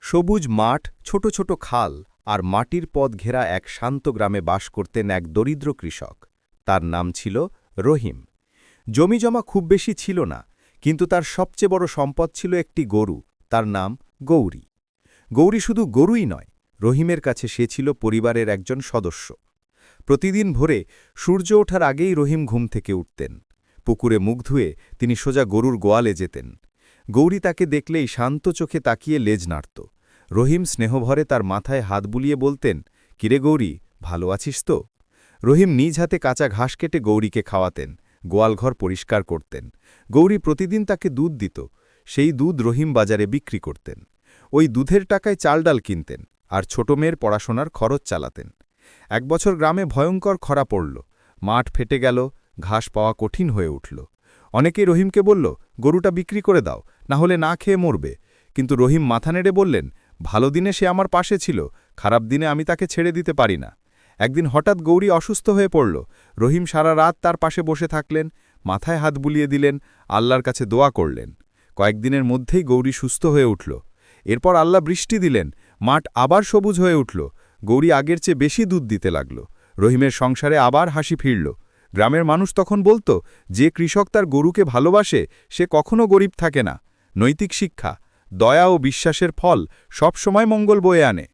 সবুজ মাঠ, ছোট ছোট খাল আর মাটির পথ ঘেরা এক শান্ত গ্রামে বাস করতেন এক দরিদ্র কৃষক। তার নাম ছিল রহিম। জমিজমা খুব বেশি ছিল না, কিন্তু তার সবচেয়ে বড় সম্পদ ছিল একটি গরু, তার নাম গৌরী। গৌরী শুধু গরুই নয়, রহিমের কাছে সে ছিল পরিবারের একজন সদস্য। প্রতিদিন ভোরে সূর্য ওঠার আগেই রহিম ঘুম থেকে উঠতেন। পুকুরে মুখ ধুয়ে তিনি সোজা গরুর গোয়ালে যেতেন। গৌরী তাকে দেখলেই শান্ত চোখে তাকিয়ে লেজ নাড়ত। রহিম স্নেহভরে তার মাথায় হাত বুলিয়ে বলতেন, কিরে গৌরী, ভালো আছিস তো? রহিম নিজ হাতে কাঁচা ঘাস কেটে গৌরীকে খাওয়াতেন, গোয়ালঘর পরিষ্কার করতেন। গৌরী প্রতিদিন তাকে দুধ দিত। সেই দুধ রহিম বাজারে বিক্রি করতেন। ওই দুধের টাকায় চাল ডাল কিনতেন আর ছোট মেয়ের পড়াশোনার খরচ চালাতেন। এক বছর গ্রামে ভয়ঙ্কর খরা পড়ল। মাঠ ফেটে গেল, ঘাস পাওয়া কঠিন হয়ে উঠল। অনেকেই রহিমকে বলল, গরুটা বিক্রি করে দাও, না হলে না খেয়ে মরবে। কিন্তু রহিম মাথা নেড়ে বললেন, ভালো দিনে সে আমার পাশে ছিল, খারাপ দিনে আমি তাকে ছেড়ে দিতে পারি না। একদিন হঠাৎ গৌরী অসুস্থ হয়ে পড়ল। রহিম সারা রাত তার পাশে বসে থাকলেন, মাথায় হাত বুলিয়ে দিলেন, আল্লাহর কাছে দোয়া করলেন। কয়েকদিনের মধ্যেই গৌরী সুস্থ হয়ে উঠল। এরপর আল্লাহ বৃষ্টি দিলেন, মাঠ আবার সবুজ হয়ে উঠল। গৌরী আগের চেয়ে বেশি দুধ দিতে লাগল। রহিমের সংসারে আবার হাসি ফিরল। গ্রামের মানুষ তখন বলত, যে কৃষক তার গরুকে ভালোবাসে সে কখনো গরিব থাকে না। নৈতিক শিক্ষা, দয়া ও বিশ্বাসের ফল সব সময় মঙ্গল বয়ে আনে।